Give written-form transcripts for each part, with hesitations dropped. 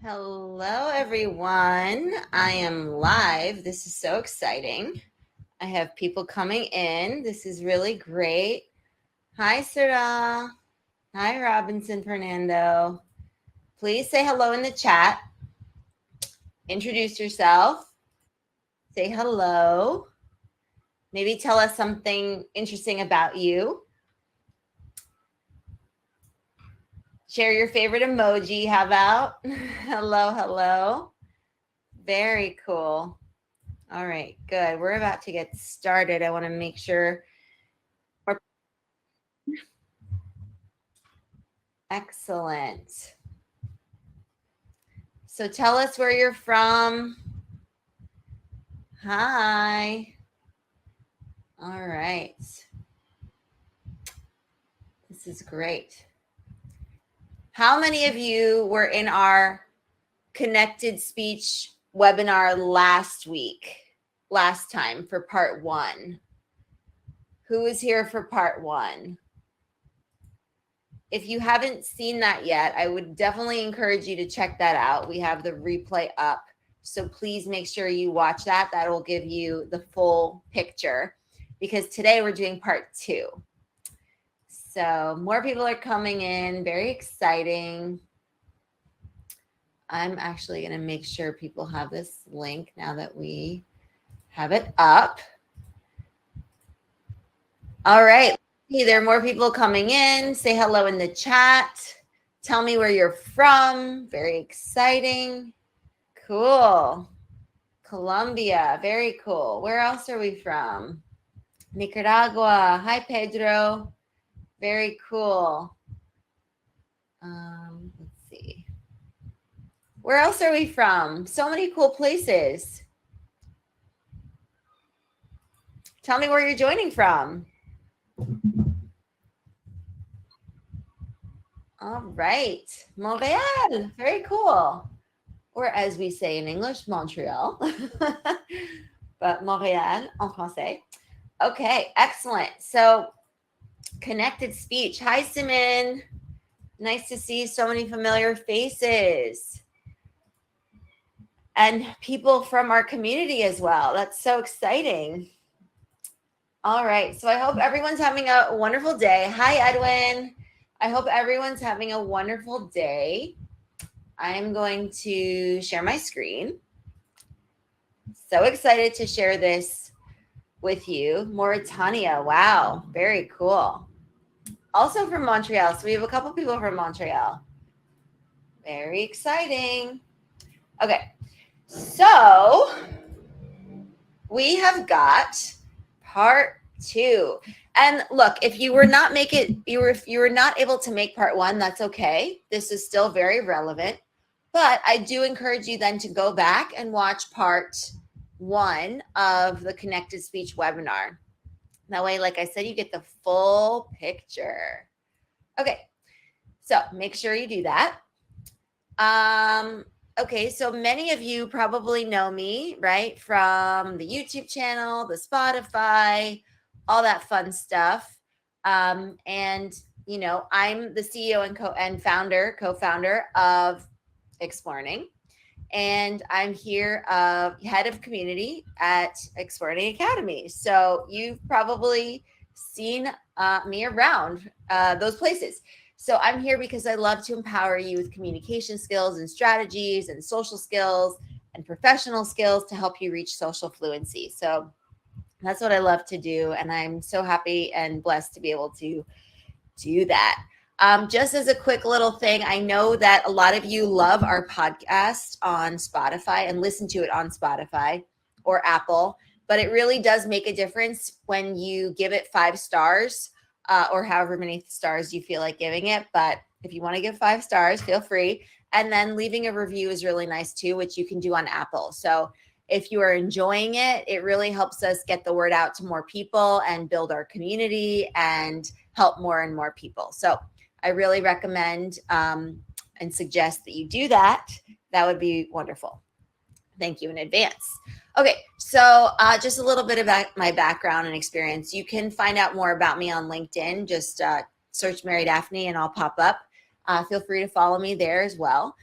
Hello, everyone. I am live. This is so exciting. I have people coming in. This is really great. Hi, Sarah. Hi, Robinson Fernando. Please say hello in the chat. Introduce yourself. Say hello. Maybe tell us something interesting about you. Share your favorite emoji. How about? Hello. Very cool. All right, good. We're about to get started. I want to make sure. Excellent. So tell us where you're from. Hi. All right. This is great. How many of you were in our connected speech webinar last time for part 1? Who was here for part 1? If you haven't seen that yet, I would definitely encourage you to check that out. We have the replay up. So please make sure you watch that. That will give you the full picture because today we're doing part 2. So more people are coming in. Very exciting. I'm actually going to make sure people have this link now that we have it up. All right. There are more people coming in. Say hello in the chat. Tell me where you're from. Very exciting. Cool. Colombia. Very cool. Where else are we from? Nicaragua. Hi, Pedro. Very cool. Let's see. Where else are we from? So many cool places. Tell me where you're joining from. All right. Montreal. Very cool. Or as we say in English, Montreal. But Montréal en français. Okay, excellent. So connected speech. Hi, Simon. Nice to see so many familiar faces. And people from our community as well. That's so exciting. All right. So I hope everyone's having a wonderful day. Hi, Edwin. I hope everyone's having a wonderful day. I am going to share my screen. So excited to share this with you. Mauritania. Wow. Very cool. Also from Montreal. So we have a couple people from Montreal. Very exciting. Okay. So we have got part 2. And look, if you were not able to make part 1, that's okay. This is still very relevant. But I do encourage you then to go back and watch part 1 of the connected speech webinar. That way, like I said, you get the full picture. Okay, so make sure you do that. Okay, so many of you probably know me, right? From the YouTube channel, the Spotify, all that fun stuff. And, you know, I'm the CEO and co-founder of explearning. And I'm here, head of community at Explearning Academy. So you've probably seen me around those places. So I'm here because I love to empower you with communication skills and strategies and social skills and professional skills to help you reach social fluency. So that's what I love to do. And I'm so happy and blessed to be able to do that. Just as a quick little thing, I know that a lot of you love our podcast on Spotify and listen to it on Spotify or Apple, but it really does make a difference when you give it 5 stars or however many stars you feel like giving it. But if you want to give 5 stars, feel free. And then leaving a review is really nice too, which you can do on Apple. So if you are enjoying it, it really helps us get the word out to more people and build our community and help more and more people. So I really recommend and suggest that you do that. That would be wonderful. Thank you in advance. Okay, so just a little bit about my background and experience. You can find out more about me on LinkedIn. Just search Mary Daphne and I'll pop up. Feel free to follow me there as well.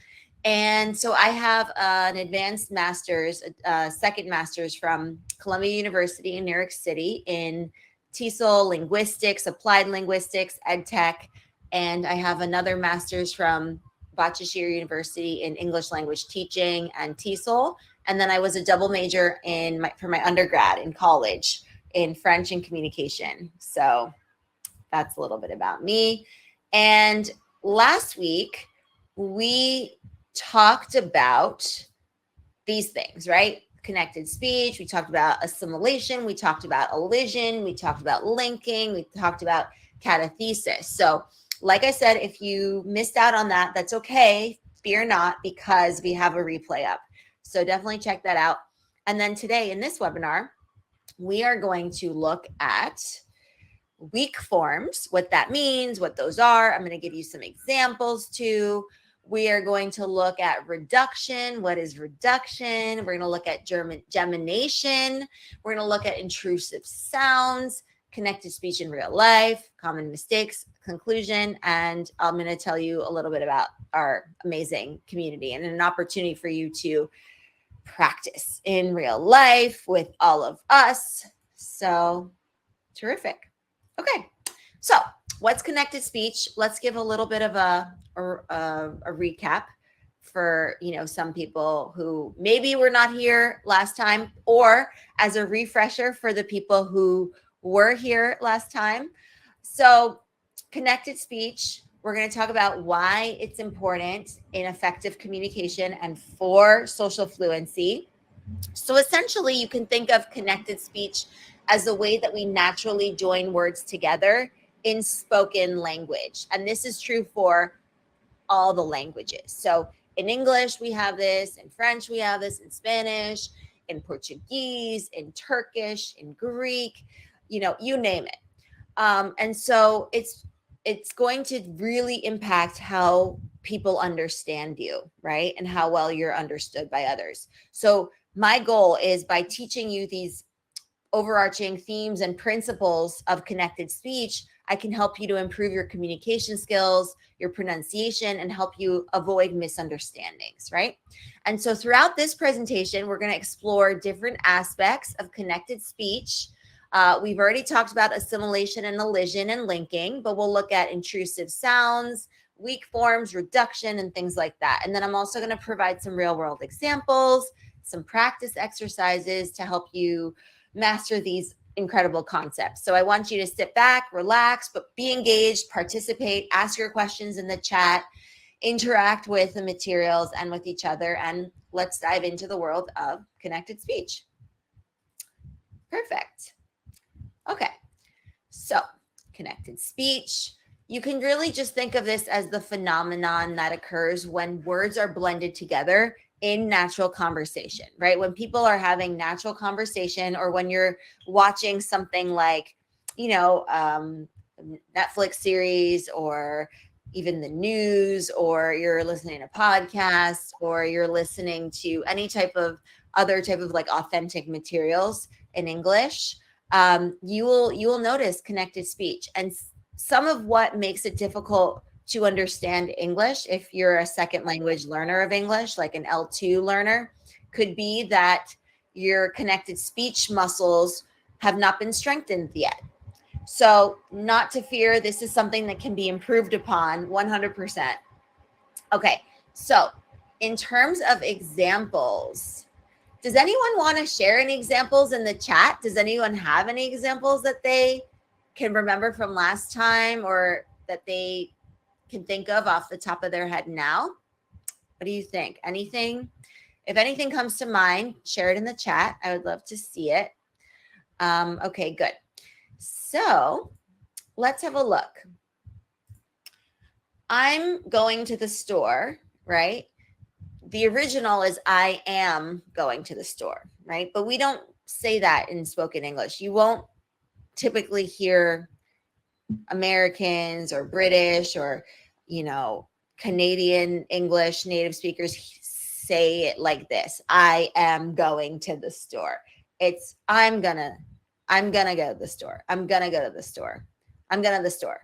And so I have an advanced master's, second master's from Columbia University in New York City in TESOL, linguistics, applied linguistics, ed tech. And I have another master's from Bachashir University in English language teaching and TESOL. And then I was a double major for my undergrad in college in French and communication. So that's a little bit about me. And last week, we talked about these things, right? Connected speech. We talked about assimilation. We talked about elision. We talked about linking. We talked about catechesis. So, like I said, if you missed out on that, that's okay. Fear not, because we have a replay up. So, definitely check that out. And then today in this webinar, we are going to look at weak forms, what that means, what those are. I'm going to give you some examples too. We are going to look at reduction. What is reduction? We're going to look at gemination. We're going to look at intrusive sounds, connected speech in real life, common mistakes, conclusion, and I'm going to tell you a little bit about our amazing community and an opportunity for you to practice in real life with all of us. So terrific. Okay, so what's connected speech? Let's give a little bit of a recap for some people who maybe were not here last time, or as a refresher for the people who were here last time. So connected speech, we're going to talk about why it's important in effective communication and for social fluency. So essentially, you can think of connected speech as a way that we naturally join words together in spoken language. And this is true for all the languages. So in English, we have this, in French, we have this, in Spanish, in Portuguese, in Turkish, in Greek, you name it. And so it's going to really impact how people understand you, right? And how well you're understood by others. So my goal is, by teaching you these overarching themes and principles of connected speech, I can help you to improve your communication skills, your pronunciation, and help you avoid misunderstandings, right? And so throughout this presentation, we're going to explore different aspects of connected speech. We've already talked about assimilation and elision and linking, but we'll look at intrusive sounds, weak forms, reduction, and things like that. And then I'm also going to provide some real-world examples, some practice exercises to help you master these incredible concepts. So I want you to sit back, relax, but be engaged, participate, ask your questions in the chat, interact with the materials and with each other, and let's dive into the world of connected speech. Perfect. Okay, so connected speech. You can really just think of this as the phenomenon that occurs when words are blended together in natural conversation, right? When people are having natural conversation, or when you're watching something like, Netflix series, or even the news, or you're listening to podcasts, or you're listening to any other type of like authentic materials in English, you will notice connected speech. And some of what makes it difficult to understand English, if you're a second language learner of English, like an L2 learner, could be that your connected speech muscles have not been strengthened yet. So not to fear, this is something that can be improved upon 100%. Okay, so in terms of examples, does anyone want to share any examples in the chat? Does anyone have any examples that they can remember from last time, or that they can think of off the top of their head now? What do you think? Anything? If anything comes to mind, share it in the chat. I would love to see it. Okay, good. So let's have a look. I'm going to the store, right? The original is I am going to the store, right? But we don't say that in spoken English. You won't typically hear Americans or British or, Canadian English native speakers say it like this. I am going to the store. It's I'm gonna go to the store. I'm gonna go to the store. I'm gonna the store.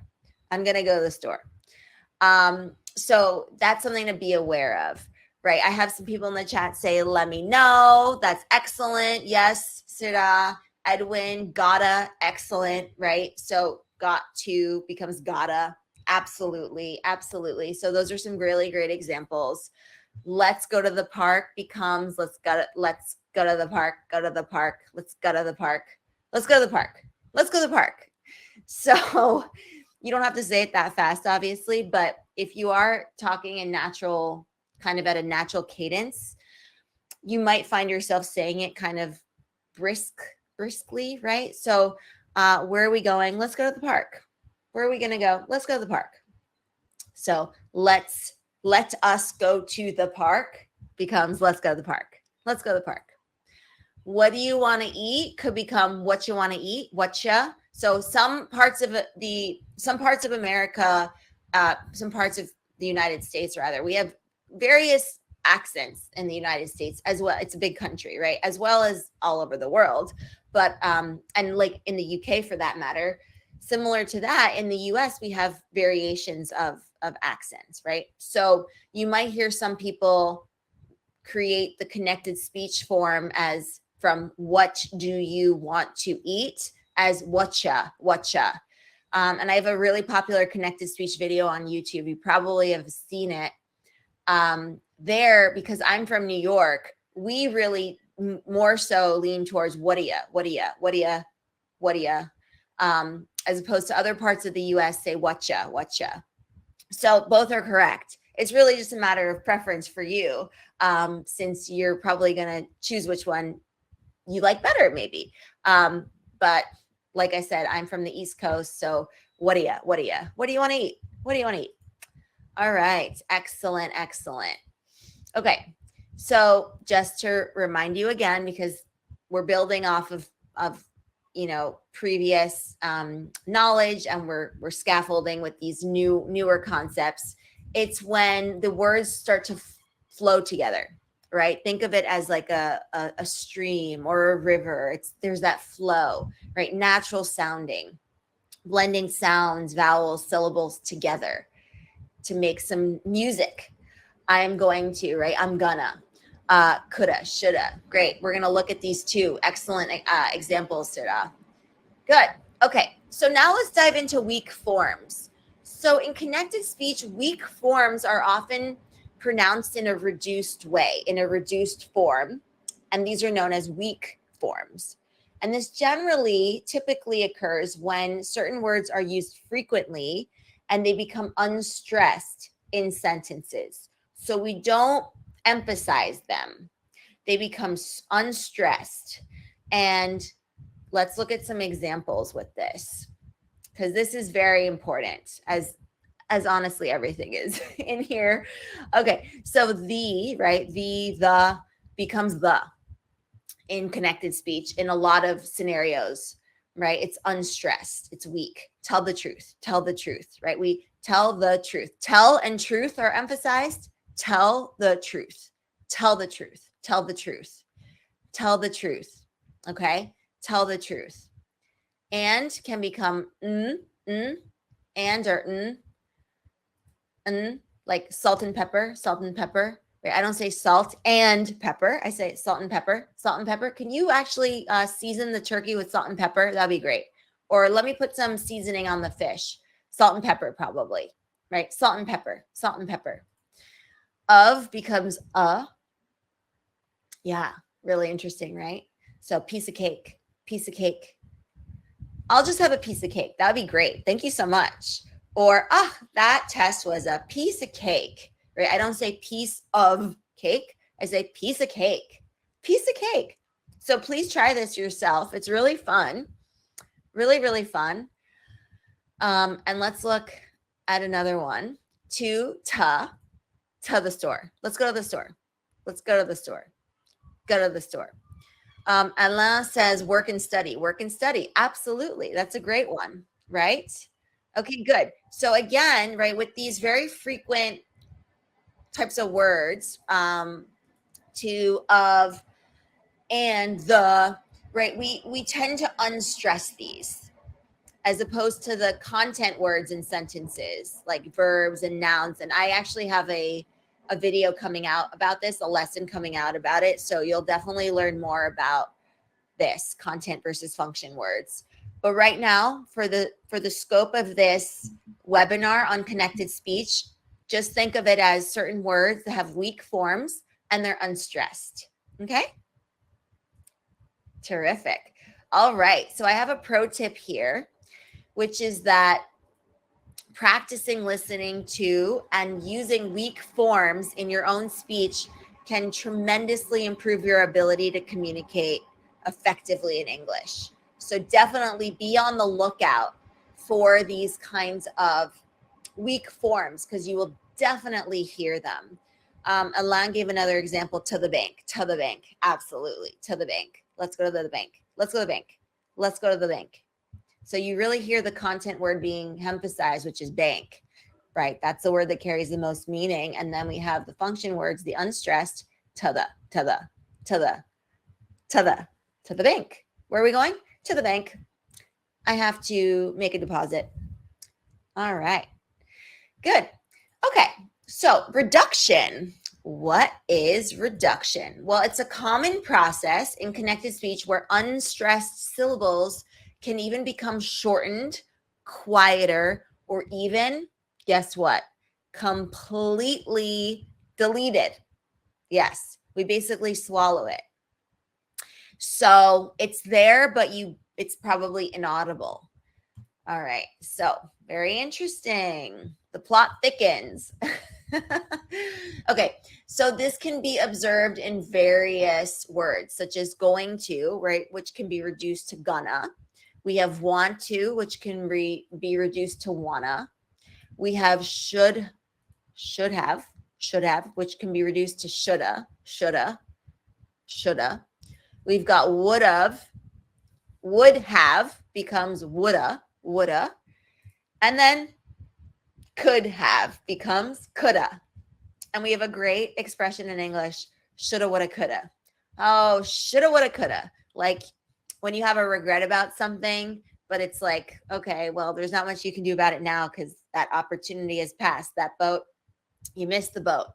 I'm gonna go to the store. So that's something to be aware of. right? I have some people in the chat say, let me know. That's excellent. Yes, Sira, Edwin, gotta, excellent, right? So got to becomes gotta. Absolutely, absolutely. So those are some really great examples. Let's go to the park becomes let's go to the park, go to the park, let's go to the park, let's go to the park, let's go to the park. So you don't have to say it that fast, obviously, but if you are talking in natural, kind of at a natural cadence, you might find yourself saying it kind of briskly, right? So where are we going? Let's go to the park. Where are we going to go? Let's go to the park. So let us go to the park becomes let's go to the park. Let's go to the park. What do you want to eat could become what you want to eat. Whatcha. So some parts of America, some parts of the United States, rather, we have various accents in the United States as well. It's a big country, right? As well as all over the world. But and like in the UK for that matter, similar to that, in the US, we have variations of accents, right? So you might hear some people create the connected speech form as from what do you want to eat as whatcha. And I have a really popular connected speech video on YouTube. You probably have seen it there, because I'm from New York. We really more so lean towards what do ya, as opposed to other parts of the US say whatcha. So both are correct. It's really just a matter of preference for you, since you're probably going to choose which one you like better, maybe. But like I said, I'm from the East Coast. So what do you want to eat? What do you want to eat? All right. Excellent. Okay. So just to remind you again, because we're building off of previous knowledge, and we're scaffolding with these newer concepts. It's when the words start to flow together, right? Think of it as like a stream or a river. There's that flow, right? Natural sounding, blending sounds, vowels, syllables together to make some music. I am going to, right? I'm gonna, coulda, shoulda. Great. We're gonna look at these two excellent examples, Sira. Good. Okay. So now let's dive into weak forms. So in connected speech, weak forms are often pronounced in a reduced way, in a reduced form, and these are known as weak forms. And this typically occurs when certain words are used frequently and they become unstressed in sentences. So we don't emphasize them. They become unstressed. And let's look at some examples with this, because this is very important, as honestly everything is in here. Okay, so the becomes the in connected speech in a lot of scenarios, right? It's unstressed, it's weak. Tell the truth, right? We tell the truth. Tell and truth are emphasized. Tell the truth. Okay, tell the truth. And can become and or like salt and pepper. Right? I don't say salt and pepper. I say salt and pepper. Can you actually season the turkey with salt and pepper? That'd be great. Or let me put some seasoning on the fish. Salt and pepper, probably. Right? Salt and pepper. Of becomes a. Yeah, really interesting, right? So piece of cake. I'll just have a piece of cake. That would be great. Thank you so much. Or, that test was a piece of cake, right? I don't say piece of cake. I say piece of cake. So please try this yourself. It's really fun. Really, really fun. And let's look at another one. To the store. Let's go to the store. Alain says work and study. Absolutely. That's a great one, right? Okay, good. So again, right, with these very frequent types of words, to, of, and the, right, we tend to unstress these as opposed to the content words in sentences like verbs and nouns. And I actually have a a video coming out about this, a lesson coming out about it. So you'll definitely learn more about this content versus function words. But right now, for the scope of this webinar on connected speech, just think of it as certain words that have weak forms and they're unstressed. Okay? Terrific. All right. So I have a pro tip here, which is that practicing listening to and using weak forms in your own speech can tremendously improve your ability to communicate effectively in English. So definitely be on the lookout for these kinds of weak forms because you will definitely hear them. Alan gave another example, to the bank, absolutely, to the bank. Let's go to the bank. Let's go to the bank. Let's go to the bank. So you really hear the content word being emphasized, which is bank, right? That's the word that carries the most meaning. And then we have the function words, the unstressed, to the bank. Where are we going? To the bank. I have to make a deposit. All right. Good. Okay. So reduction. What is reduction? Well, it's a common process in connected speech where unstressed syllables can even become shortened, quieter, or even, guess what? Completely deleted. Yes, we basically swallow it. So it's there, but it's probably inaudible. All right, so very interesting. The plot thickens. Okay, so this can be observed in various words, such as going to, right, which can be reduced to gonna. We have want to, which can be reduced to wanna. We have should have, which can be reduced to shoulda. We've got would have becomes woulda. And then could have becomes coulda. And we have a great expression in English, shoulda, woulda, coulda. Oh, shoulda, woulda, coulda. Like when you have a regret about something, but it's like, okay, well, there's not much you can do about it now because that opportunity has passed. That boat, you missed the boat.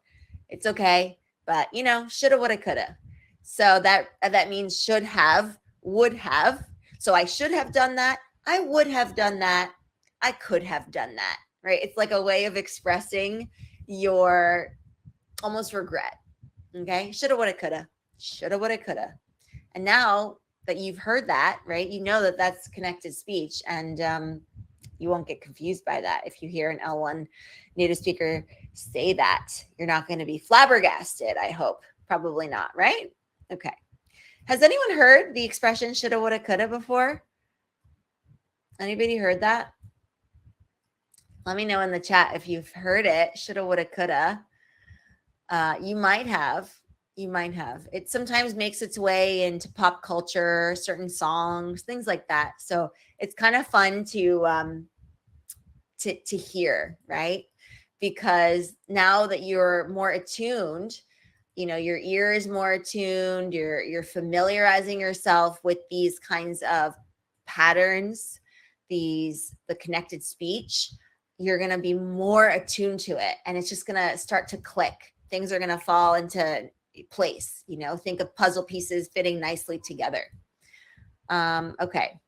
It's okay, but shoulda, woulda, coulda. So that means should have, would have. So I should have done that. I would have done that. I could have done that, right? It's like a way of expressing your almost regret. Okay. Shoulda, woulda, coulda. Shoulda, woulda, coulda. And now that you've heard that, right, you know that that's connected speech and you won't get confused by that. If you hear an L1 native speaker say that, you're not going to be flabbergasted, I hope. Probably not, right? Okay. Has anyone heard the expression shoulda, woulda, coulda before? Anybody heard that? Let me know in the chat if you've heard it. Shoulda, woulda, coulda. You might have. It sometimes makes its way into pop culture, certain songs, things like that. So it's kind of fun to hear, right? Because now that you're more attuned, your ear is more attuned, you're familiarizing yourself with these kinds of patterns, the connected speech, you're going to be more attuned to it and it's just going to start to click. Things are going to fall into place, think of puzzle pieces fitting nicely together. Okay.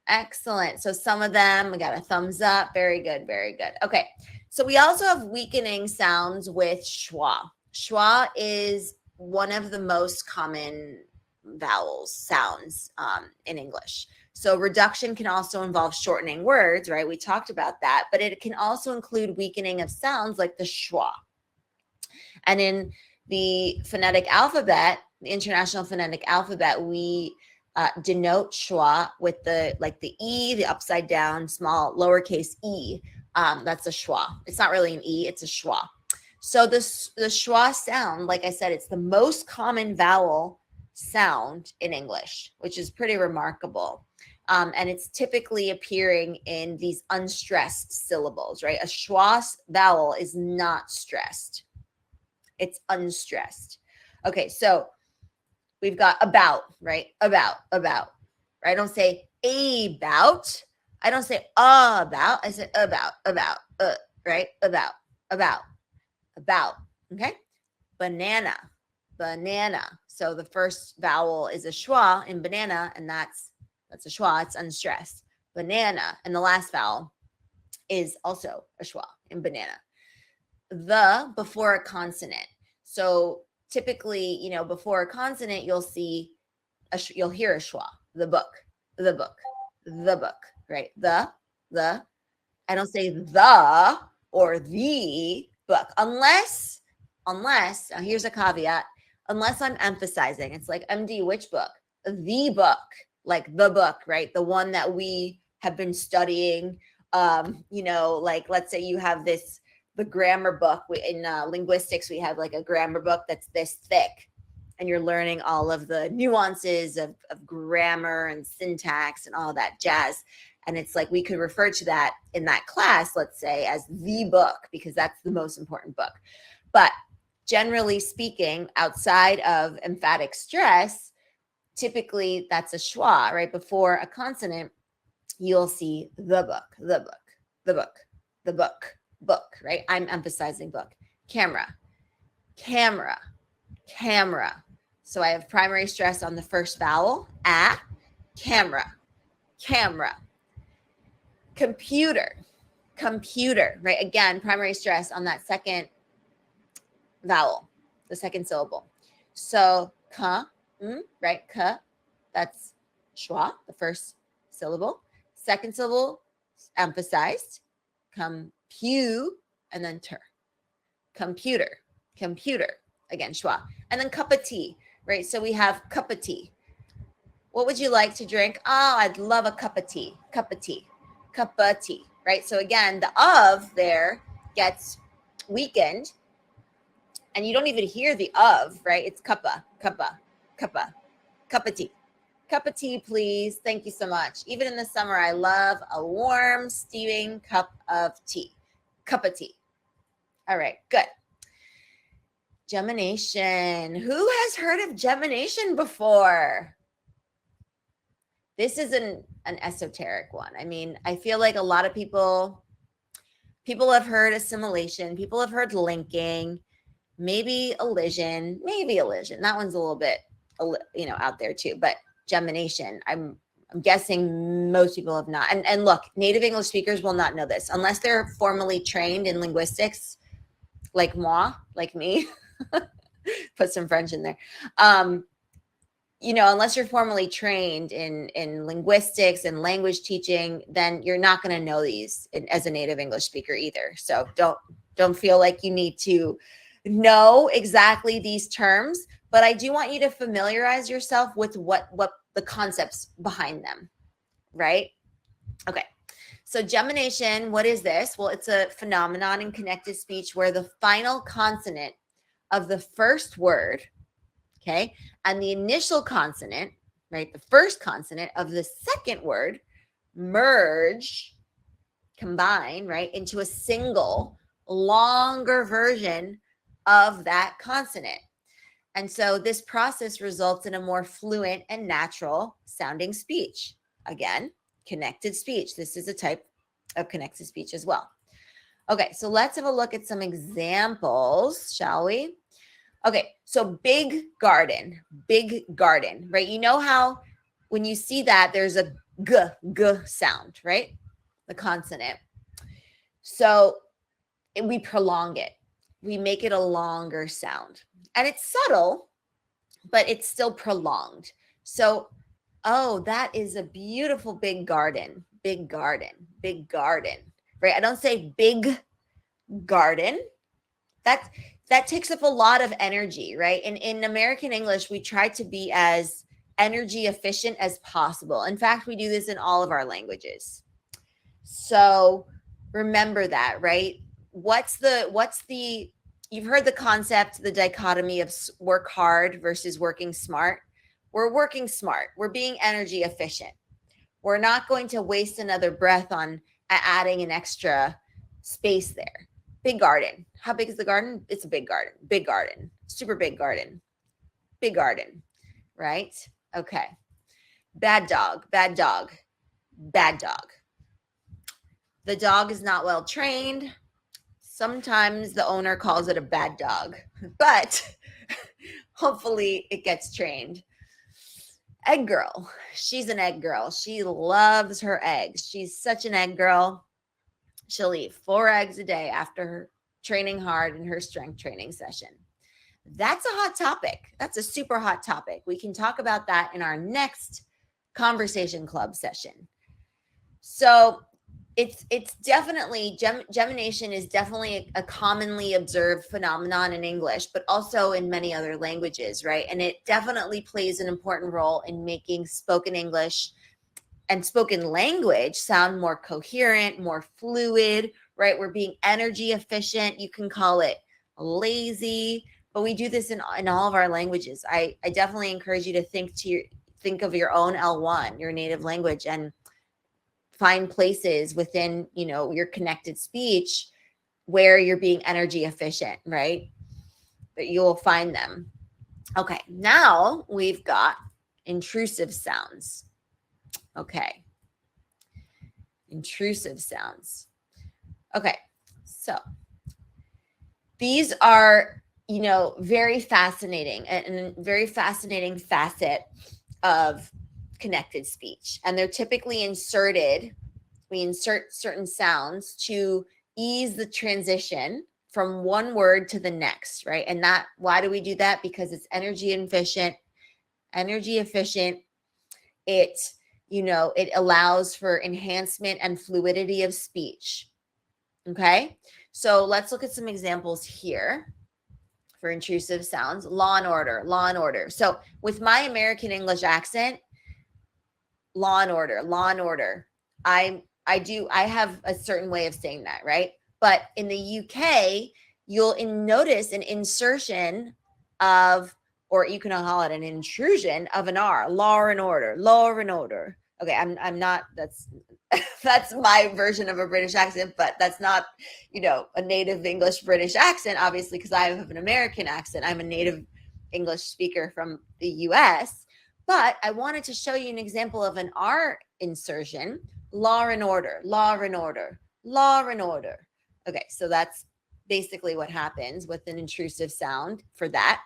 Excellent. So some of them, we got a thumbs up. Very good. Very good. Okay. So we also have weakening sounds with schwa. Schwa is one of the most common sounds in English. So reduction can also involve shortening words, right? We talked about that, but it can also include weakening of sounds like the schwa. And in the phonetic alphabet, the International Phonetic Alphabet, we denote schwa with the E, the upside down small lowercase e. That's a schwa. It's not really an E, it's a schwa. So the schwa sound, like I said, it's the most common vowel sound in English, which is pretty remarkable. And it's typically appearing in these unstressed syllables, right? A schwa vowel is not stressed. It's unstressed. Okay, so we've got about, right? About. Right? I don't say about. I don't say about. I say about, right? About. about. Okay. Banana, banana. So the first vowel is a schwa in banana, and that's a schwa. It's unstressed. Banana, and the last vowel is also a schwa in banana. The before a consonant. So typically, before a consonant, you'll see you'll hear a schwa. The book, the book, the book. Right? The. I don't say the or the book unless now here's a caveat, unless I'm emphasizing. It's like, MD, which book? The book, like the book, right? The one that we have been studying. Like let's say you have the grammar book. In linguistics, we have like a grammar book that's this thick, and you're learning all of the nuances of grammar and syntax and all that jazz. And it's like we could refer to that in that class, let's say, as the book, because that's the most important book. But generally speaking, outside of emphatic stress, typically that's a schwa, right? Before a consonant, you'll see the book, the book, the book, the book, book, right? I'm emphasizing book. Camera, camera, camera. So I have primary stress on the first vowel, camera, camera. Computer, computer, right? Again, primary stress on that second vowel, the second syllable. So right? That's schwa, the first syllable. Second syllable emphasized. Computer, and then ter. Computer, computer. Again, schwa. And then cup of tea, right? So we have cup of tea. What would you like to drink? Oh, I'd love a cup of tea. Cup of tea. Cup of tea, right? So again, the of there gets weakened, and you don't even hear the of, right? It's cuppa, cuppa, cuppa, cup of tea. Cup of tea, please. Thank you so much. Even in the summer, I love a warm, steaming cup of tea. Cup of tea. All right, good. Gemination. Who has heard of gemination before? This is an esoteric one. I mean, I feel like a lot of people have heard assimilation. People have heard linking, maybe elision. That one's a little bit, out there too. But gemination, I'm guessing most people have not. And look, native English speakers will not know this unless they're formally trained in linguistics, like moi, like me. Put some French in there. Unless you're formally trained in linguistics and language teaching, then you're not going to know these as a native English speaker either. So don't feel like you need to know exactly these terms, but I do want you to familiarize yourself with what the concepts behind them, right? Okay. So gemination, what is this? Well, it's a phenomenon in connected speech where the final consonant of the first word, okay, and the initial consonant, right, the first consonant of the second word merge, combine, right, into a single longer version of that consonant. And so this process results in a more fluent and natural sounding speech. Again, connected speech. This is a type of connected speech as well. Okay, so let's have a look at some examples, shall we? Okay, so big garden, right? You know how when you see that there's a g sound, right? The consonant. So we prolong it. We make it a longer sound. And it's subtle, but it's still prolonged. So, oh, that is a beautiful big garden, right? I don't say big garden. That takes up a lot of energy, right? And in American English, we try to be as energy efficient as possible. In fact, we do this in all of our languages. So remember that, right? You've heard the concept, the dichotomy of work hard versus working smart. We're working smart. We're being energy efficient. We're not going to waste another breath on adding an extra space there. Big garden. How big is the garden? It's a big garden. Big garden. Super big garden. Big garden. Right? Okay. Bad dog. The dog is not well trained. Sometimes the owner calls it a bad dog, but hopefully it gets trained. Egg girl. She's an egg girl. She loves her eggs. She's such an egg girl. She'll eat 4 eggs a day after training hard in her strength training session. That's a hot topic. That's a super hot topic. We can talk about that in our next conversation club session. So it's definitely gemination is definitely a commonly observed phenomenon in English, but also in many other languages, right? And it definitely plays an important role in making spoken English and spoken language sound more coherent, more fluid, right? We're being energy efficient. You can call it lazy, but we do this in all of our languages. I definitely encourage you to think of your own L1, your native language, and find places within, your connected speech where you're being energy efficient, right? That you'll find them. Okay, now we've got intrusive sounds. Okay. Intrusive sounds. Okay, so these are, very fascinating and very fascinating facet of connected speech. And they're typically we insert certain sounds to ease the transition from one word to the next, right? And why do we do that? Because it's energy efficient. It allows for enhancement and fluidity of speech. Okay, so let's look at some examples here for intrusive sounds. Law and order. So with my American English accent, law and order. I have a certain way of saying that, right? But in the UK, you'll notice an insertion of, or you can call it an intrusion of an R. Law and order. Okay, I'm not. That's my version of a British accent, but that's not, a native English British accent, obviously, because I have an American accent. I'm a native English speaker from the US. But I wanted to show you an example of an R insertion. Law and order. Okay, so that's basically what happens with an intrusive sound for that.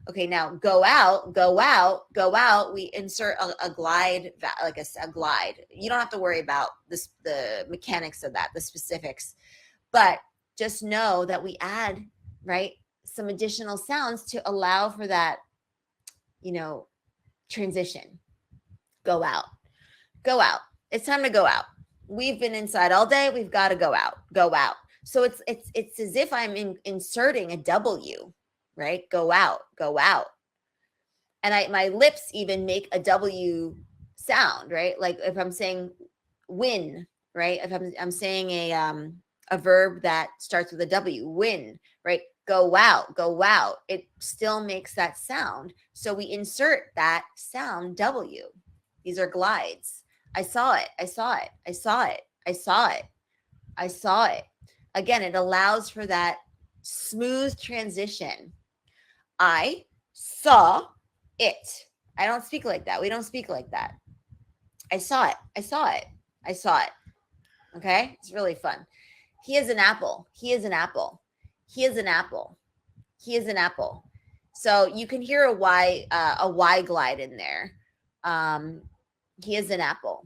Okay, now go out. We insert a glide, like a glide. You don't have to worry about the mechanics of that, the specifics, but just know that we add, right, some additional sounds to allow for that, transition. Go out. It's time to go out. We've been inside all day. We've got to go out. So it's as if I'm inserting a W, right? Go out. And my lips even make a W sound, right? Like if I'm saying win, right? If I'm saying a verb that starts with a W, win, right? Go out. It still makes that sound. So we insert that sound W. These are glides. I saw it. Again, it allows for that smooth transition. I saw it. I don't speak like that. We don't speak like that. I saw it. Okay? It's really fun. He is an apple. So you can hear a Y glide in there. He is an apple.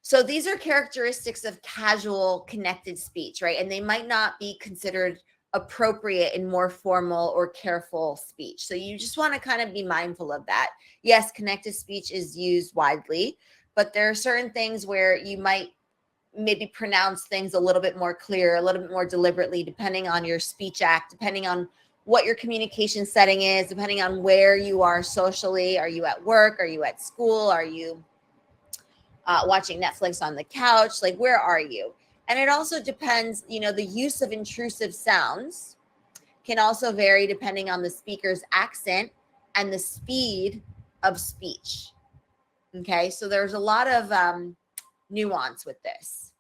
So these are characteristics of casual connected speech, right? And they might not be considered appropriate in more formal or careful speech. So you just want to kind of be mindful of that. Yes, connected speech is used widely, but there are certain things where you might maybe pronounce things a little bit more clear, a little bit more deliberately, depending on your speech act, depending on what your communication setting is, depending on where you are socially. Are you at work? Are you at school? Are you watching Netflix on the couch? Like, where are you? And it also depends, the use of intrusive sounds can also vary depending on the speaker's accent and the speed of speech. Okay, so there's a lot of nuance with this.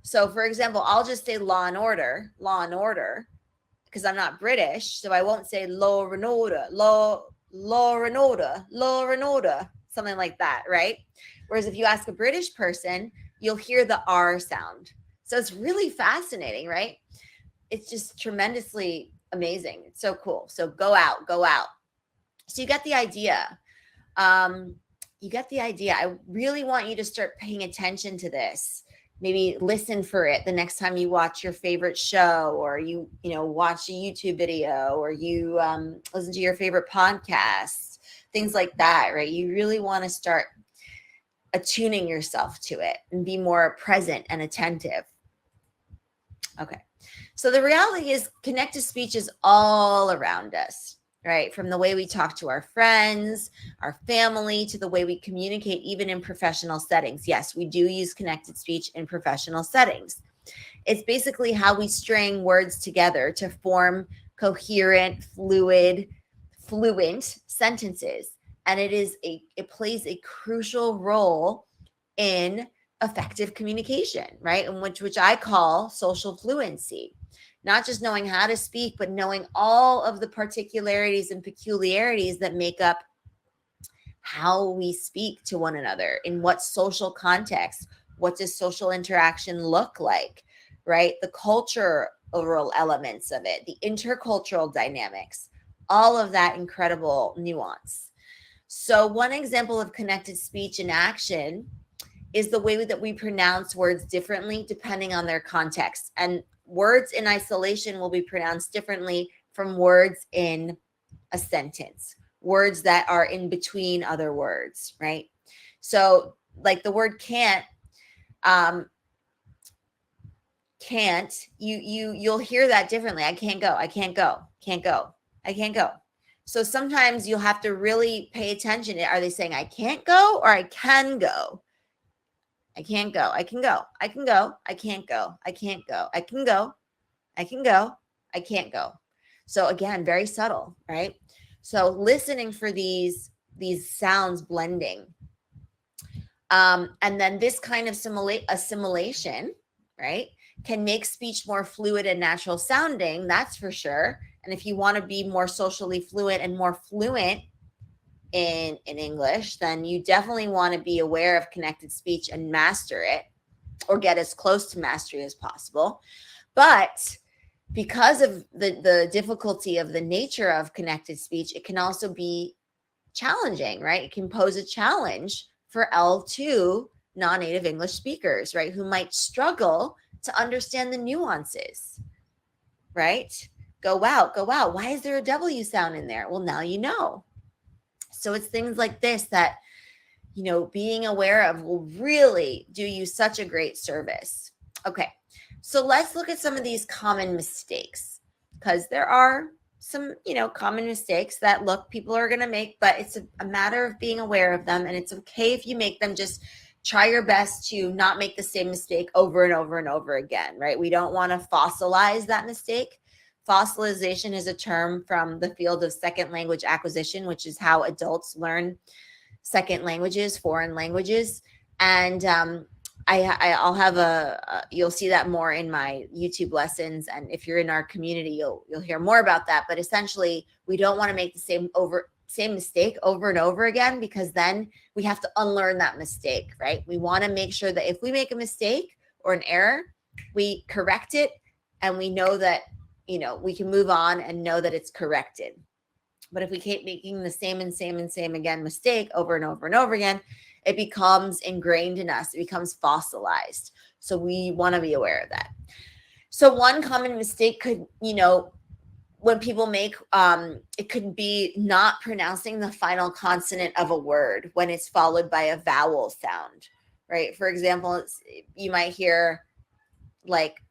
So for example, I'll just say law and order, because I'm not British, so I won't say law and order, something like that, right? Whereas if you ask a British person, you'll hear the R sound. So it's really fascinating, right? It's just tremendously amazing. It's so cool. So go out, go out. So you get the idea. Um, you get the idea. I really want you to start paying attention to this. Maybe listen for it the next time you watch your favorite show, or you watch a YouTube video, or you listen to your favorite podcast, things like that, right? You really want to start attuning yourself to it and be more present and attentive. Okay. So the reality is connected speech is all around us, right? From the way we talk to our friends, our family, to the way we communicate, even in professional settings. Yes, we do use connected speech in professional settings. It's basically how we string words together to form coherent, fluent sentences. And it plays a crucial role in effective communication, right? And which I call social fluency. Not just knowing how to speak, but knowing all of the particularities and peculiarities that make up how we speak to one another, in what social context, what does social interaction look like, right? The cultural elements of it, the intercultural dynamics, all of that incredible nuance. So one example of connected speech in action is the way that we pronounce words differently depending on their context. And words in isolation will be pronounced differently from words in a sentence, words that are in between other words, right? So like the word can't, you'll hear that differently. I can't go, I can't go, can't go, I can't go. So sometimes you'll have to really pay attention. Are they saying I can't go or I can go? I can't go. I can go. I can go. I can't go. I can't go. I can go. I can go. I can't go. So again, very subtle, right? So listening for these sounds blending. And then this kind of assimilation, right, can make speech more fluid and natural sounding, that's for sure. And if you want to be more socially fluent and more fluent in English, then you definitely want to be aware of connected speech and master it, or get as close to mastery as possible. But because of the difficulty of the nature of connected speech, it can also be challenging, right? It can pose a challenge for L2 non-native English speakers, right? Who might struggle to understand the nuances, right? Go out, go out. Why is there a W sound in there? Well, now you know. So it's things like this that, being aware of will really do you such a great service. Okay. So let's look at some of these common mistakes, because there are some, common mistakes that people are going to make, but it's a matter of being aware of them. And it's okay if you make them. Just try your best to not make the same mistake over and over and over again, right? We don't want to fossilize that mistake. Fossilization is a term from the field of second language acquisition, which is how adults learn second languages, foreign languages. And I'll have you'll see that more in my YouTube lessons. And if you're in our community, you'll hear more about that. But essentially, we don't want to make the same mistake over and over again, because then we have to unlearn that mistake, right? We want to make sure that if we make a mistake or an error, we correct it, and we know that, we can move on and know that it's corrected. But if we keep making the same again mistake over and over and over again, it becomes ingrained in us. It becomes fossilized. So we want to be aware of that. So one common mistake could, when people make, it could be not pronouncing the final consonant of a word when it's followed by a vowel sound, right? For example, you might hear like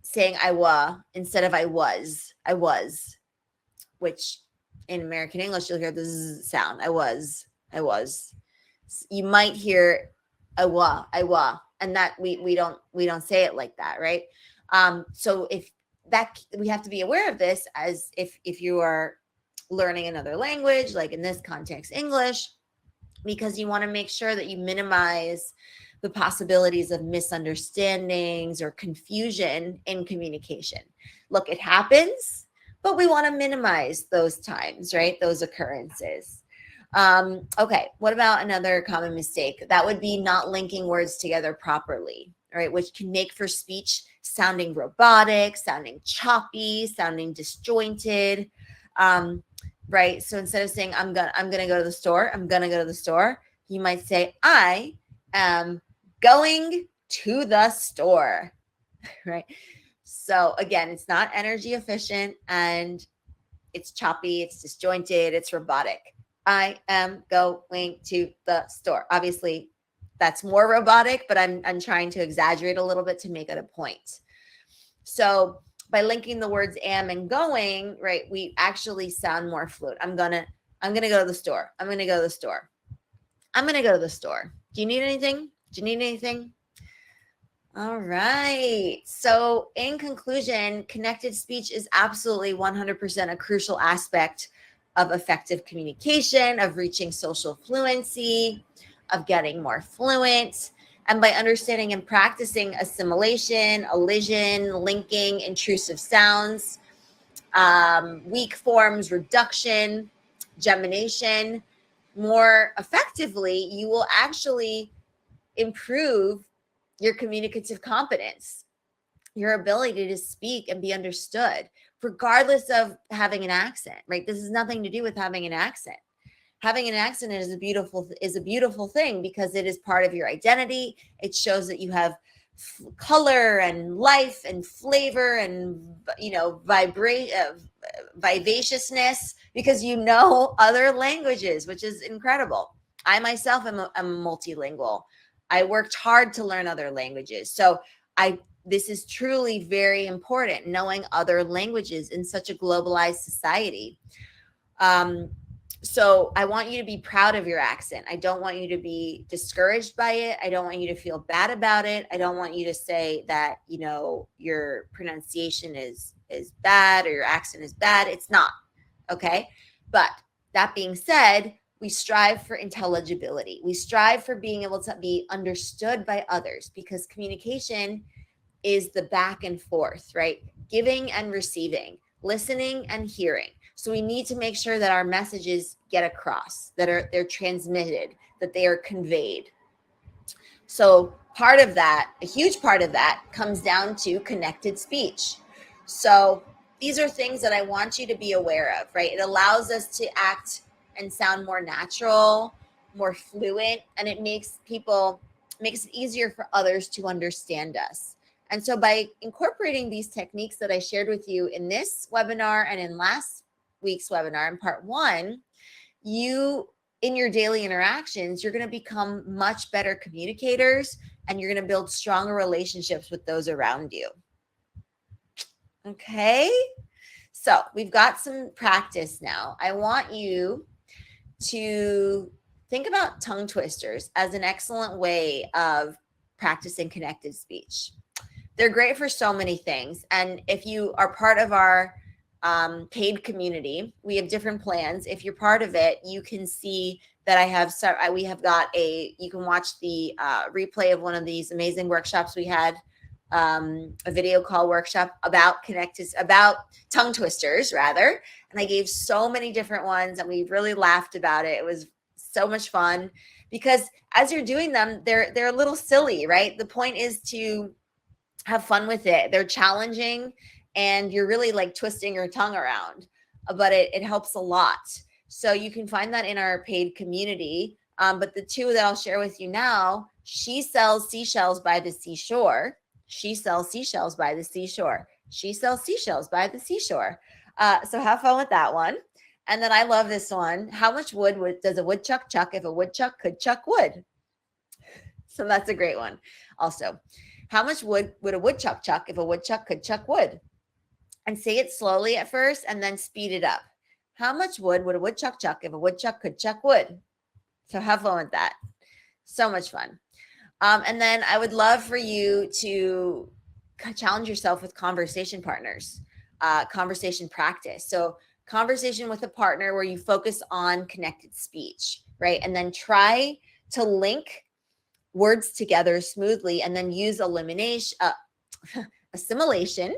saying instead of I was, which in American English, you'll hear the z sound. I was. You might hear I and that we don't say it like that, right? So if that, we have to be aware of this, as if you are learning another language, like in this context, English, because you want to make sure that you minimize the possibilities of misunderstandings or confusion in communication. Look, it happens, but we want to minimize those times, right? Those occurrences. Okay, what about another common mistake? That would be not linking words together properly, right, which can make for speech sounding robotic, sounding choppy, sounding disjointed. Right. So instead of saying I'm gonna go to the store, I'm gonna go to the store, you might say I am going to the store. Right. So again, it's not energy efficient and it's choppy, it's disjointed, it's robotic. I am going to the store. Obviously, that's more robotic, but I'm trying to exaggerate a little bit to make it a point. So by linking the words am and going, right, we actually sound more fluid. I'm gonna go to the store. I'm gonna go to the store. I'm gonna go to the store. Do you need anything? Do you need anything? All right. So, in conclusion, connected speech is absolutely 100% a crucial aspect of effective communication, of reaching social fluency, of getting more fluent. And by understanding and practicing assimilation, elision, linking, intrusive sounds, weak forms, reduction, gemination, more effectively, you will actually improve your communicative competence, your ability to speak and be understood, regardless of having an accent, right? This has nothing to do with having an accent. Having an accent is a beautiful thing because it is part of your identity. It shows that you have color and life and flavor and vivaciousness because you know other languages, which is incredible. I myself am multilingual. I worked hard to learn other languages. So this is truly very important, knowing other languages in such a globalized society. So I want you to be proud of your accent. I don't want you to be discouraged by it. I don't want you to feel bad about it. I don't want you to say that, your pronunciation is bad or your accent is bad. It's not. Okay. But that being said, we strive for intelligibility. We strive for being able to be understood by others because communication is the back and forth, right? Giving and receiving, listening and hearing. So we need to make sure that our messages get across, that they're transmitted, that they are conveyed. So part of that, a huge part of that, comes down to connected speech. So these are things that I want you to be aware of, right? It allows us to act and sound more natural, more fluent, and it makes it easier for others to understand us. And so by incorporating these techniques that I shared with you in this webinar and in last week's webinar in part 1, in your daily interactions, you're going to become much better communicators and you're going to build stronger relationships with those around you. Okay, so we've got some practice now. I want you to think about tongue twisters as an excellent way of practicing connected speech. They're great for so many things. And if you are part of our paid community, we have different plans. If you're part of it, you can see that you can watch the replay of one of these amazing workshops we had, a video call workshop about tongue twisters rather. And I gave so many different ones and we really laughed about it. It was so much fun because as you're doing them, they're a little silly, right? The point is to have fun with it. They're challenging and you're really like twisting your tongue around, but it helps a lot. So you can find that in our paid community. But the two that I'll share with you now, she sells seashells by the seashore. She sells seashells by the seashore. She sells seashells by the seashore. So have fun with that one. And then I love this one. How much wood does a woodchuck chuck if a woodchuck could chuck wood? So that's a great one. Also, how much wood would a woodchuck chuck if a woodchuck could chuck wood? And say it slowly at first and then speed it up. How much wood would a woodchuck chuck if a woodchuck could chuck wood? So have fun with that. So much fun. And then I would love for you to challenge yourself with conversation partners, conversation practice. So conversation with a partner where you focus on connected speech, right? And then try to link words together smoothly and then use assimilation,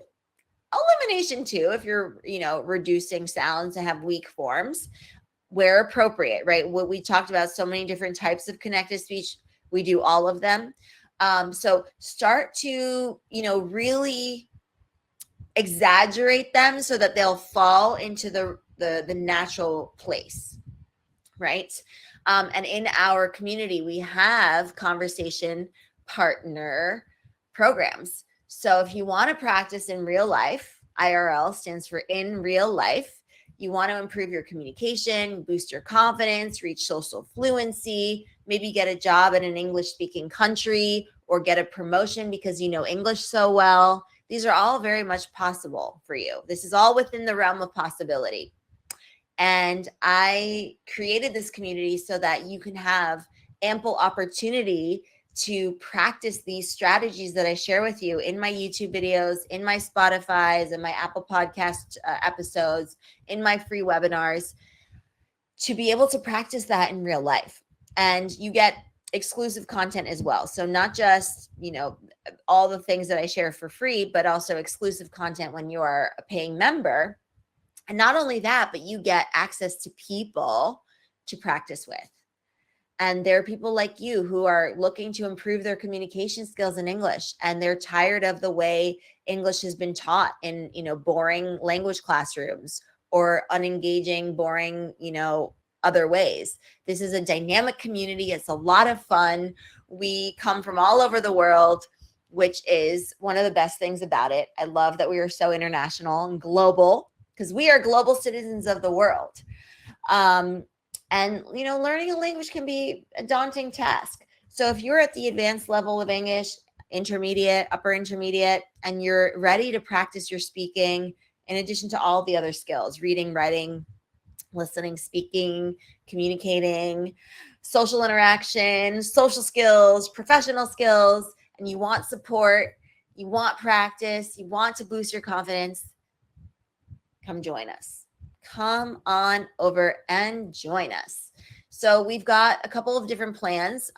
elimination too, if you're, reducing sounds to have weak forms where appropriate, right? What we talked about, so many different types of connected speech. We do all of them. So start to, really exaggerate them so that they'll fall into the natural place, right? And in our community, we have conversation partner programs. So if you want to practice in real life, IRL stands for in real life. You want to improve your communication, boost your confidence, reach social fluency, maybe get a job in an English speaking country or get a promotion because you know English so well. These are all very much possible for you. This is all within the realm of possibility. And I created this community so that you can have ample opportunity to practice these strategies that I share with you in my YouTube videos, in my Spotify's, and my Apple Podcast episodes, in my free webinars, to be able to practice that in real life. And you get exclusive content as well. So not just, all the things that I share for free, but also exclusive content when you are a paying member. And not only that, but you get access to people to practice with. And there are people like you who are looking to improve their communication skills in English, and they're tired of the way English has been taught in, boring language classrooms or unengaging, boring, other ways. This is a dynamic community. It's a lot of fun. We come from all over the world, which is one of the best things about it. I love that we are so international and global, because we are global citizens of the world. And, learning a language can be a daunting task. So if you're at the advanced level of English, intermediate, upper intermediate, and you're ready to practice your speaking, in addition to all the other skills, reading, writing, listening, speaking, communicating, social interaction, social skills, professional skills, and you want support, you want practice, you want to boost your confidence, come join us. Come on over and join us. So we've got a couple of different plans.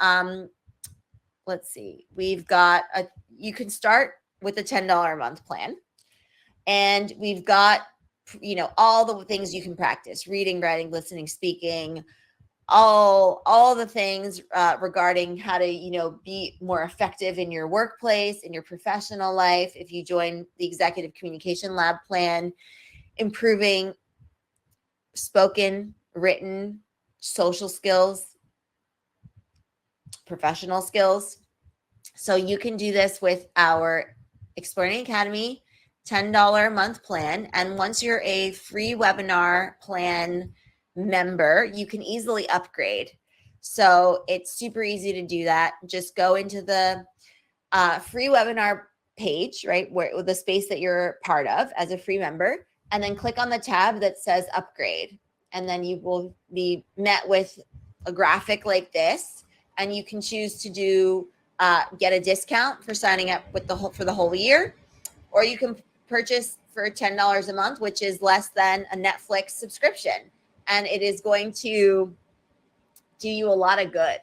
Let's see. You can start with a $10 a month plan. And we've got, all the things you can practice: reading, writing, listening, speaking, all the things regarding how to, be more effective in your workplace, in your professional life. If you join the Executive Communication Lab plan, improving spoken, written, social skills, professional skills. So you can do this with our Explearning Academy $10 a month plan. And once you're a free webinar plan member, you can easily upgrade. So it's super easy to do that. Just go into the free webinar page, right, where the space that you're part of as a free member, and then click on the tab that says upgrade. And then you will be met with a graphic like this, and you can choose to get a discount for signing up for the whole year, or you can purchase for $10 a month, which is less than a Netflix subscription. And it is going to do you a lot of good.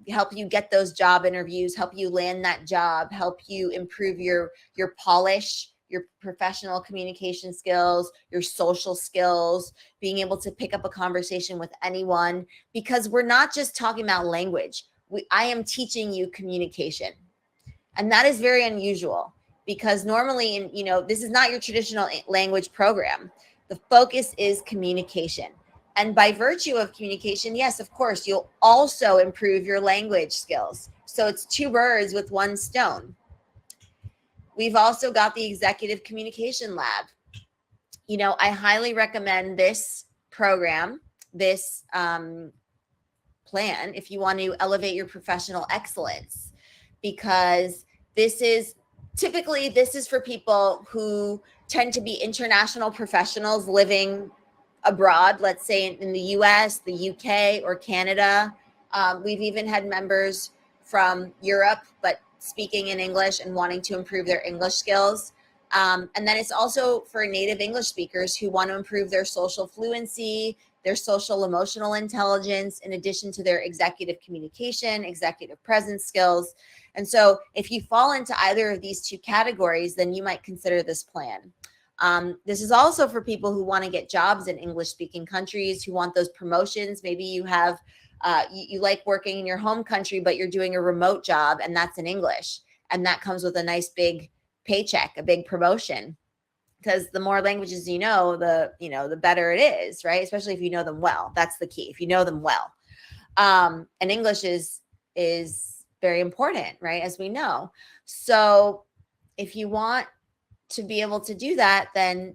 Help you get those job interviews, help you land that job, help you improve your polish, your professional communication skills, your social skills, being able to pick up a conversation with anyone, because we're not just talking about language. I am teaching you communication. And that is very unusual, because normally, this is not your traditional language program. The focus is communication. And by virtue of communication, yes, of course, you'll also improve your language skills. So it's two birds with one stone. We've also got the Executive Communication Lab. I highly recommend this program, this plan, if you want to elevate your professional excellence, because this is for people who tend to be international professionals living abroad, let's say in the US, the UK, or Canada. We've even had members from Europe, but speaking in English and wanting to improve their English skills. And then it's also for native English speakers who want to improve their social fluency, their social emotional intelligence, in addition to their executive communication, executive presence skills. And so if you fall into either of these two categories, then you might consider this plan. This is also for people who want to get jobs in English speaking countries, who want those promotions. Maybe you have You like working in your home country, but you're doing a remote job, and that's in English. And that comes with a nice big paycheck, a big promotion. Because the more languages the better it is, right? Especially if you know them well. That's the key. If you know them well. And English is very important, right? As we know. So if you want to be able to do that, then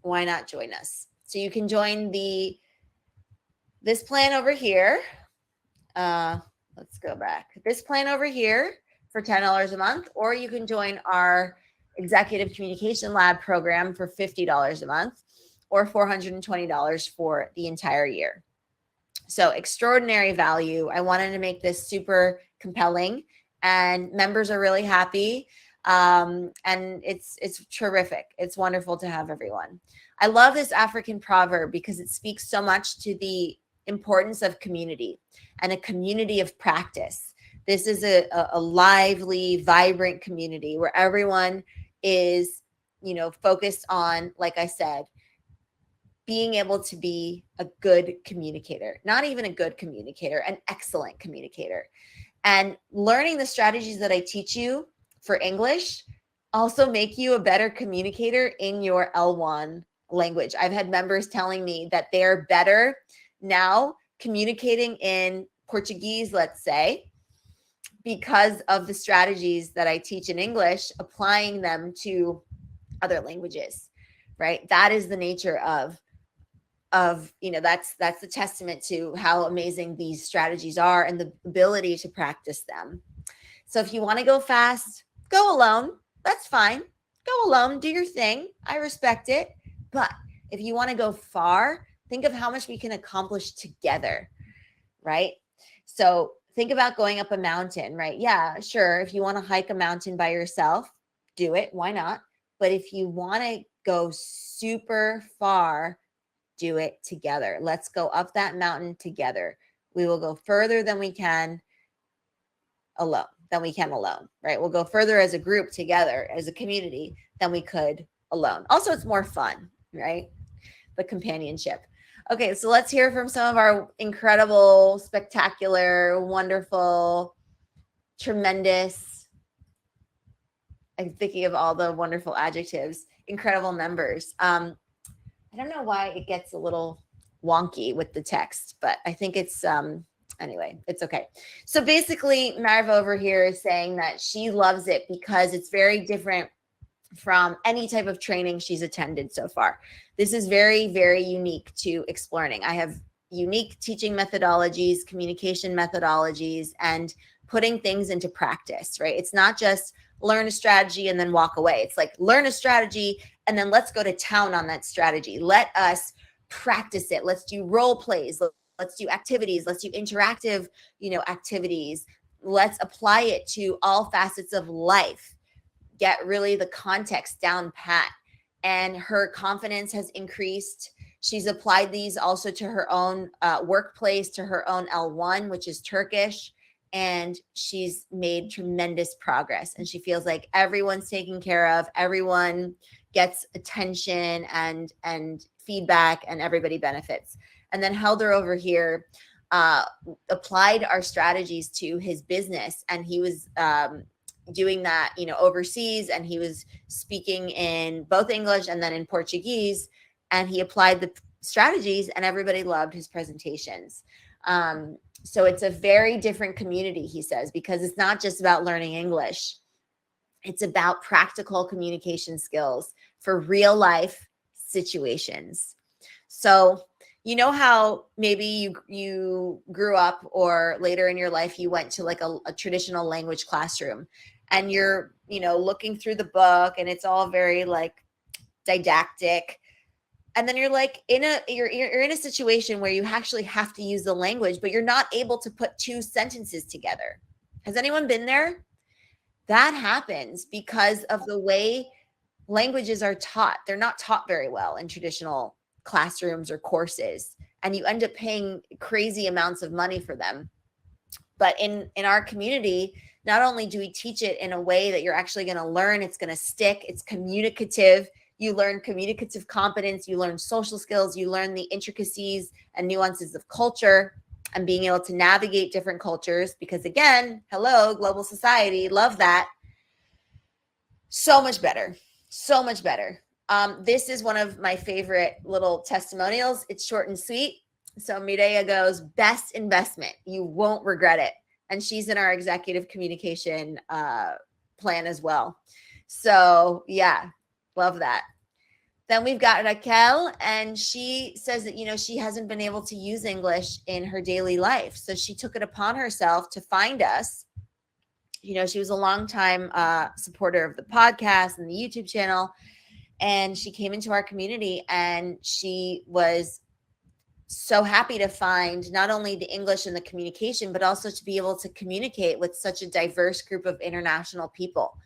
why not join us? So you can join this plan over here. Let's go back. This plan over here for $10 a month, or you can join our Executive Communication Lab program for $50 a month, or $420 for the entire year. So extraordinary value. I wanted to make this super compelling, and members are really happy. And it's terrific. It's wonderful to have everyone. I love this African proverb because it speaks so much to the importance of community and a community of practice. This is a lively, vibrant community where everyone is, focused on, like I said, being able to be a good communicator, not even a good communicator, an excellent communicator. And learning the strategies that I teach you for English also make you a better communicator in your L1 language. I've had members telling me that they're better now communicating in Portuguese, let's say, because of the strategies that I teach in English, applying them to other languages, right? That is the nature of that's the testament to how amazing these strategies are and the ability to practice them. So if you want to go fast, go alone. That's fine. Go alone, do your thing. I respect it. But if you want to go far, think of how much we can accomplish together, right? So think about going up a mountain, right? Yeah, sure. If you want to hike a mountain by yourself, do it. Why not? But if you want to go super far, do it together. Let's go up that mountain together. We will go further than we can alone, right? We'll go further as a group together, as a community, than we could alone. Also, it's more fun, right? The companionship. Okay, so let's hear from some of our incredible, spectacular, wonderful, tremendous, I'm thinking of all the wonderful adjectives, incredible members. I don't know why it gets a little wonky with the text, but I think it's, anyway, it's okay. So basically, Marva over here is saying that she loves it because it's very different from any type of training she's attended so far. This is very, very unique to explearning. I have unique teaching methodologies, communication methodologies, and putting things into practice, right? It's not just learn a strategy and then walk away. It's like learn a strategy and then let's go to town on that strategy. Let us practice it. Let's do role plays. Let's do activities. Let's do interactive, activities. Let's apply it to all facets of life. Get really the context down pat. And her confidence has increased. She's applied these also to her own workplace, to her own L1, which is Turkish. And she's made tremendous progress. And she feels like everyone's taken care of. Everyone gets attention and feedback, and everybody benefits. And then Helder over here applied our strategies to his business, and he was doing that, overseas, and he was speaking in both English and then in Portuguese, and he applied the strategies, and everybody loved his presentations. So it's a very different community, he says, because it's not just about learning English. It's about practical communication skills for real life situations. So, you know how maybe you grew up, or later in your life, you went to like a traditional language classroom, and you're, looking through the book, and it's all very like didactic. And then you're like you're in a situation where you actually have to use the language, but you're not able to put two sentences together. Has anyone been there? That happens because of the way languages are taught. They're not taught very well in traditional classrooms or courses, and you end up paying crazy amounts of money for them. But in our community, not only do we teach it in a way that you're actually going to learn, it's going to stick, it's communicative. You learn communicative competence, you learn social skills, you learn the intricacies and nuances of culture, and being able to navigate different cultures, because again, hello, global society, love that. So much better. So much better. This is one of my favorite little testimonials. It's short and sweet. So Mireya goes, best investment. You won't regret it. And she's in our executive communication plan as well. So yeah, love that. Then we've got Raquel, and she says that, you know, she hasn't been able to use English in her daily life. So she took it upon herself to find us. You know, she was a longtime supporter of the podcast and the YouTube channel. And she came into our community, and she was so happy to find not only the English and the communication, but also to be able to communicate with such a diverse group of international people.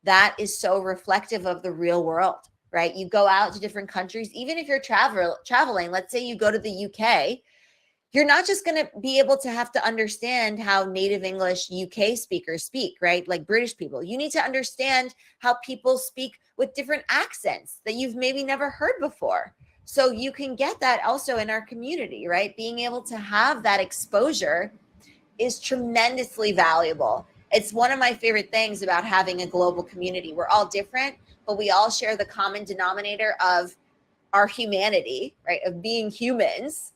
That is so reflective of the real world, right? You go out to different countries, even if you're traveling, let's say you go to the UK, you're not just going to be able to have to understand how native English UK speakers speak, right? Like British people. You need to understand how people speak with different accents that you've maybe never heard before. So you can get that also in our community, right? Being able to have that exposure is tremendously valuable. It's one of my favorite things about having a global community. We're all different, but we all share the common denominator of our humanity, right? Of being humans,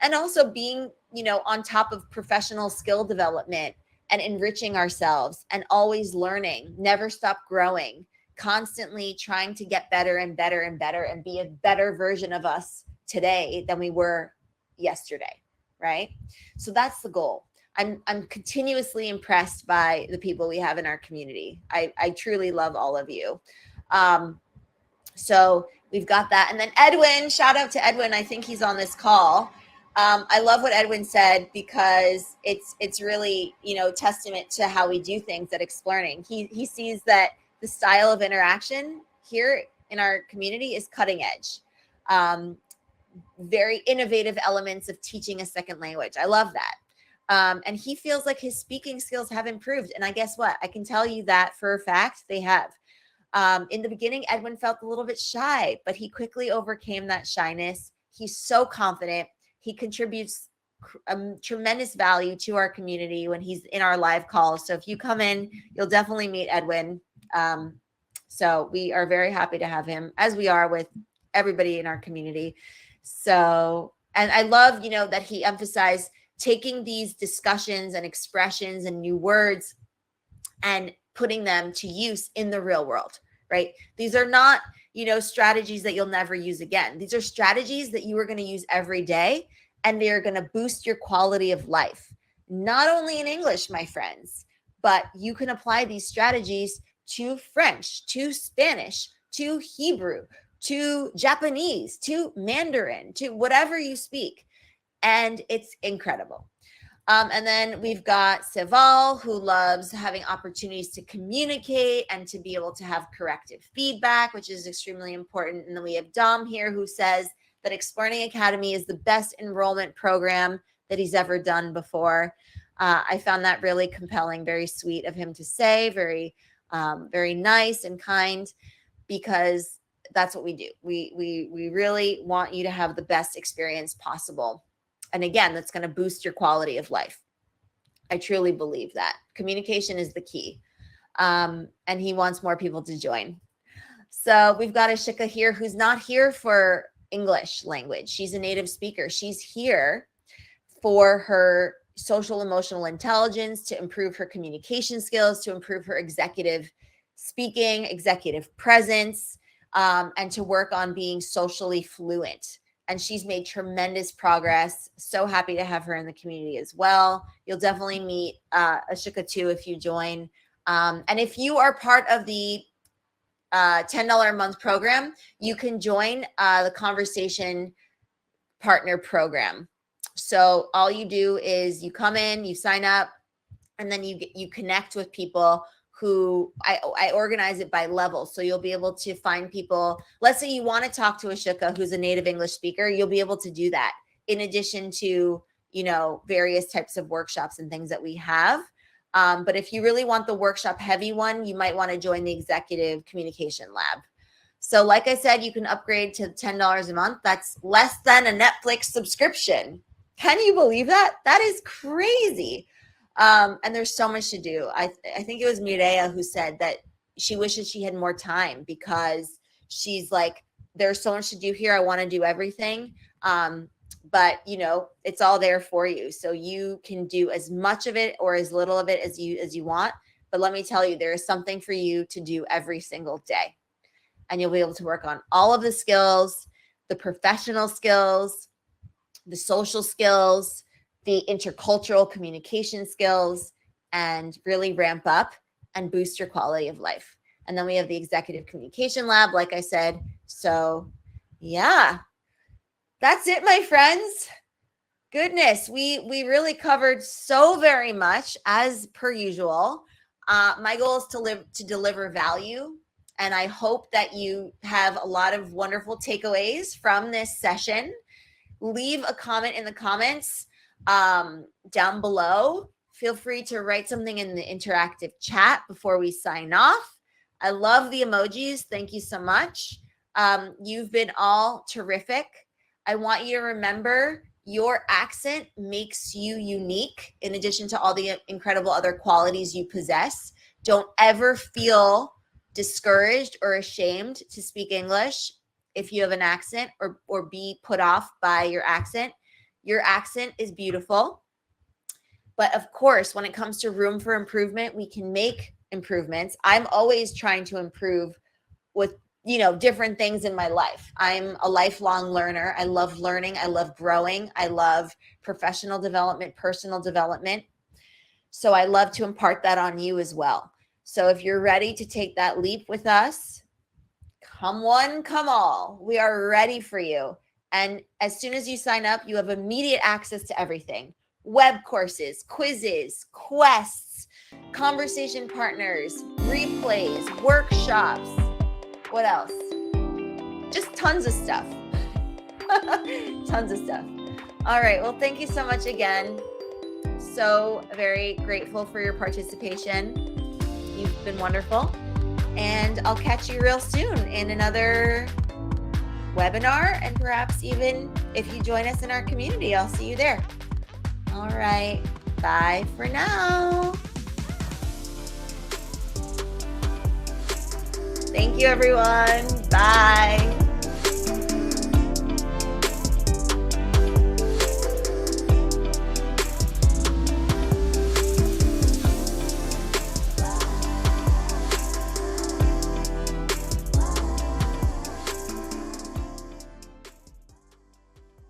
and also being, you know, on top of professional skill development and enriching ourselves and always learning, never stop growing, constantly trying to get better and better and better and be a better version of us today than we were yesterday, right? So that's the goal. I'm continuously impressed by the people we have in our community. I truly love all of you. So we've got that. And then Edwin, shout out to Edwin. I think he's on this call. I love what Edwin said, because it's really, you know, testament to how we do things at explearning. He sees that the style of interaction here in our community is cutting edge. Very innovative elements of teaching a second language. I love that. And he feels like his speaking skills have improved. And I guess what? I can tell you that for a fact they have. In the beginning, Edwin felt a little bit shy, but he quickly overcame that shyness. He's so confident. He contributes tremendous value to our community when he's in our live calls. So if you come in, you'll definitely meet Edwin. So we are very happy to have him, as we are with everybody in our community. So, and I love, you know, that he emphasized taking these discussions and expressions and new words and putting them to use in the real world, right? These are not, you know, strategies that you'll never use again. These are strategies that you are going to use every day, and they are going to boost your quality of life. Not only in English, my friends, but you can apply these strategies to French, to Spanish, to Hebrew, to Japanese, to Mandarin, to whatever you speak. And it's incredible. And then we've got Seval, who loves having opportunities to communicate and to be able to have corrective feedback, which is extremely important. And then we have Dom here, who says that Explearning Academy is the best enrollment program that he's ever done before. I found that really compelling, very sweet of him to say, very nice and kind, because that's what we do. We really want you to have the best experience possible. And again, that's going to boost your quality of life. I truly believe that. Communication is the key. And he wants more people to join. So we've got Ashika here, who's not here for English language. She's a native speaker. She's here for her social emotional intelligence, to improve her communication skills, to improve her executive speaking, executive presence, and to work on being socially fluent. And she's made tremendous progress. So happy to have her in the community as well. You'll definitely meet Ashika too if you join. And if you are part of the $10 a month program, you can join the Conversation Partner Program. So all you do is you come in, you sign up, and then you connect with people who I organize it by level. So you'll be able to find people. Let's say you want to talk to Ashika, who's a native English speaker. You'll be able to do that in addition to, you know, various types of workshops and things that we have. But if you really want the workshop heavy one, you might want to join the Executive Communication Lab. So like I said, you can upgrade to $10 a month. That's less than a Netflix subscription. Can you believe that? That is crazy. And there's so much to do. I think it was Mireya who said that she wishes she had more time because she's like, there's so much to do here. I want to do everything. But it's all there for you. So you can do as much of it or as little of it as you want. But let me tell you, there is something for you to do every single day. And you'll be able to work on all of the skills, the professional skills, the social skills, the intercultural communication skills, and really ramp up and boost your quality of life. And then we have the executive communication lab, like I said. So yeah, that's it, my friends. Goodness, we really covered so very much as per usual. My goal is to deliver value. And I hope that you have a lot of wonderful takeaways from this session. Leave a comment in the comments down below. Feel free to write something in the interactive chat before we sign off. I love the emojis. Thank you so much. You've been all terrific. I want you to remember your accent makes you unique in addition to all the incredible other qualities you possess. Don't ever feel discouraged or ashamed to speak English if you have an accent or be put off by your accent. Your accent is beautiful. But of course, when it comes to room for improvement, we can make improvements. I'm always trying to improve with different things in my life. I'm a lifelong learner. I love learning. I love growing. I love professional development, personal development. So I love to impart that on you as well. So if you're ready to take that leap with us, come one, come all. We are ready for you. And as soon as you sign up, you have immediate access to everything. Web courses, quizzes, quests, conversation partners, replays, workshops. What else? Just tons of stuff. Tons of stuff. All right. Well, thank you so much again. So very grateful for your participation. You've been wonderful. And I'll catch you real soon in another webinar. And perhaps even if you join us in our community, I'll see you there. All right. Bye for now. Thank you, everyone. Bye.